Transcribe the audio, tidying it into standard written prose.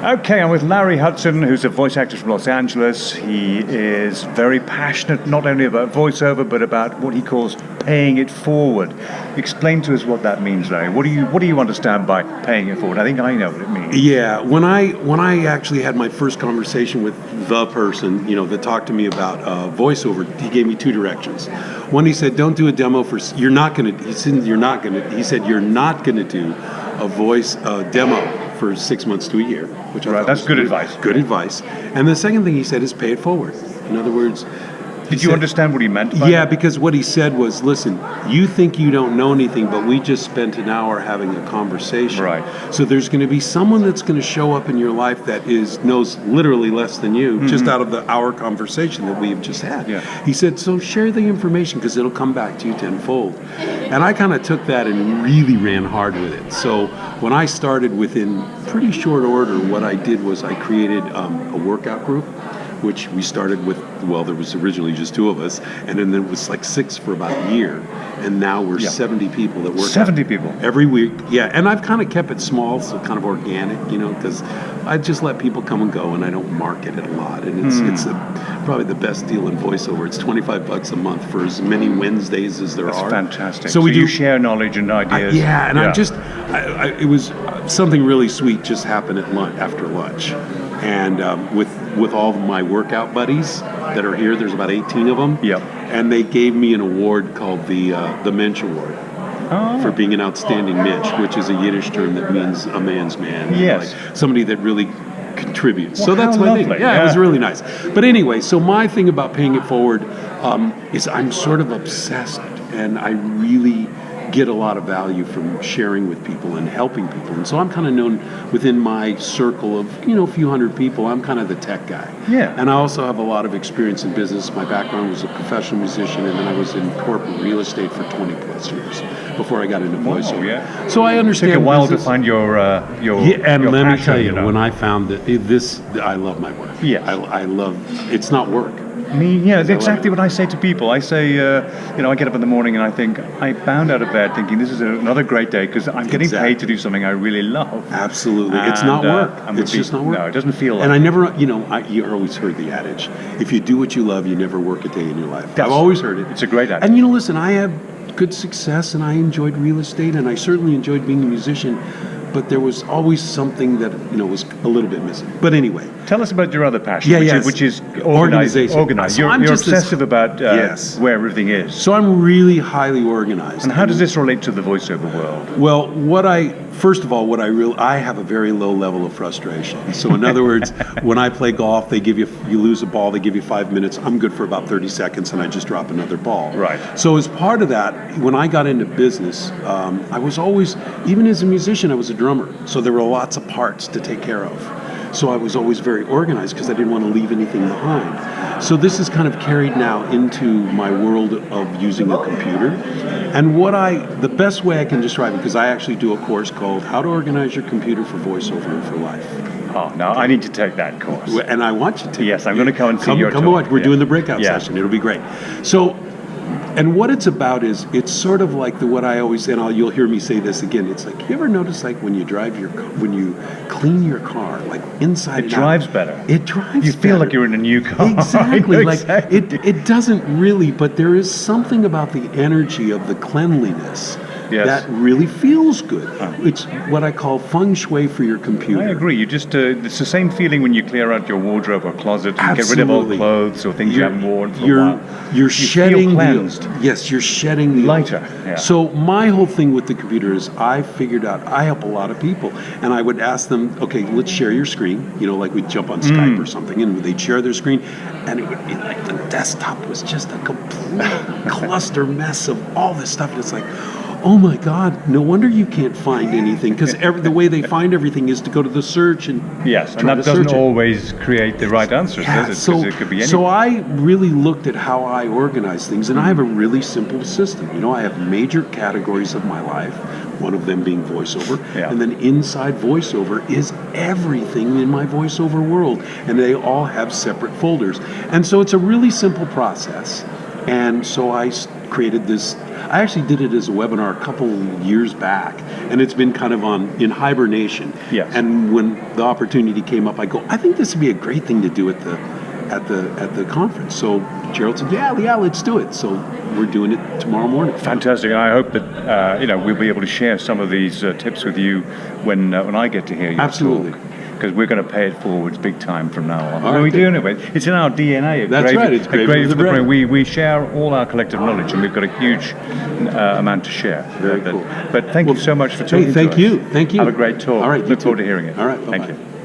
Okay, I'm with Larry Hudson, who's a voice actor from Los Angeles. He is very passionate not only about voiceover, but about what he calls paying it forward. Explain to us what that means, Larry. What do you understand by paying it forward? I think I know what it means. Yeah, when I actually had my first conversation with the person, that talked to me about voiceover, he gave me two directions. One, he said, don't do a demo for, he said, you're not going to do a voice demo for 6 months to a year, which I thought that's good advice. Good advice. And the second thing he said is pay it forward. In other words, did you understand what he meant by that? Because what he said was, listen, you think you don't know anything, but we just spent an hour having a conversation. Right. So there's going to be someone that's going to show up in your life that knows literally less than you, just out of the hour conversation that we've just had. Yeah. He said, so share the information because it'll come back to you tenfold. And I kind of took that and really ran hard with it. So when I started within pretty short order, what I did was I created a workout group, which we started with, there was originally just two of us, and then it was like 6 for about a year. And now we're 70 people that work 70 people? Every week, yeah. And I've kind of kept it small, so kind of organic, because I just let people come and go, and I don't market it a lot. And it's probably the best deal in voiceover. It's $25 a month for as many Wednesdays as there are. That's fantastic. So we do share knowledge and ideas. It was something really sweet just happened after lunch. And with all of my workout buddies that are here, there's about 18 of them. Yep. And they gave me an award called the Mensch Award for being an outstanding Mensch, which is a Yiddish term that means a man's man. Yes. Like somebody that really contributes. Well, so that's my lovely. thing. Yeah, it was really nice. But anyway, so my thing about paying it forward is I'm sort of obsessed, and I really get a lot of value from sharing with people and helping people. And so I'm kind of known within my circle of, a few hundred people, I'm kind of the tech guy. Yeah. And I also have a lot of experience in business. My background was a professional musician, and then I was in corporate real estate for 20 plus years before I got into voiceover. Yeah. So I understand. It took a while to business. find your and your let me passion, tell you, when I found that I love my work. Yes. I love, it's not work. It's exactly what I say to people. I say, I get up in the morning and I think, I bound out of bed thinking this is another great day because I'm getting paid to do something I really love. Absolutely. It's not work. It's just not work. No, it doesn't feel like And I never, you always heard the adage, if you do what you love, you never work a day in your life. I've always heard it. It's a great adage. And listen, I have good success and I enjoyed real estate and I certainly enjoyed being a musician, but there was always something that, was a little bit missing. But anyway. Tell us about your other passion, which is organization. Organized. So You're obsessive about where everything is. So I'm really highly organized. And how does this relate to the voiceover world? Well, I have a very low level of frustration. So in other words, when I play golf, you lose a ball, they give you 5 minutes. I'm good for about 30 seconds, and I just drop another ball. Right. So as part of that, when I got into business, I was always, even as a musician, I was a drummer. So there were lots of parts to take care of. So I was always very organized because I didn't want to leave anything behind. So this is kind of carried now into my world of using a computer. And the best way I can describe it, because I actually do a course called How to Organize Your Computer for Voiceover and for Life. Oh, now I need to take that course. And I want you to. Yes, I'm going to come and see your talk. Come on, we're doing the breakout session. It'll be great. So, and what it's about is, it's sort of like what I always say, and you'll hear me say this again. It's like, you ever notice when you when you clean your car, like inside it drives better. It drives You feel like you're in a new car. Exactly. It doesn't really, but there is something about the energy of the cleanliness that really feels good. It's what I call feng shui for your computer. I agree. You just it's the same feeling when you clear out your wardrobe or closet and get rid of old clothes or things you haven't worn for a while. You're shedding feel cleansed. You're shedding the lighter. Yeah. So my whole thing with the computer is I figured out I help a lot of people, and I would ask them, okay, let's share your screen. Like we'd jump on Skype or something, and they'd share their screen, and it would be like the desktop was just a complete cluster mess of all this stuff. And it's like, oh my God, no wonder you can't find anything, because the way they find everything is to go to the search and yes, and that doesn't always create the right answers, does it? So, it could be anything. So I really looked at how I organize things, and I have a really simple system. I have major categories of my life, one of them being voiceover, and then inside voiceover is everything in my voiceover world, and they all have separate folders. And so it's a really simple process. And so I created this. I actually did it as a webinar a couple years back, and it's been kind of in hibernation. Yes. And when the opportunity came up, I go, I think this would be a great thing to do at the conference. So Gerald said, yeah, let's do it. So we're doing it tomorrow morning. Fantastic, and I hope that we'll be able to share some of these tips with you when I get to hear you Absolutely. talk. Because we're going to pay it forwards big time from now on. All right, we do anyway. It's in our DNA. That's right. It's Gravy for the Brain. We share all our collective knowledge, and we've got a huge amount to share. Very cool. But thank you so much for talking to us. Thank you. Have a great talk. All right. Look forward to hearing it. All right. Thank Bye-bye. you.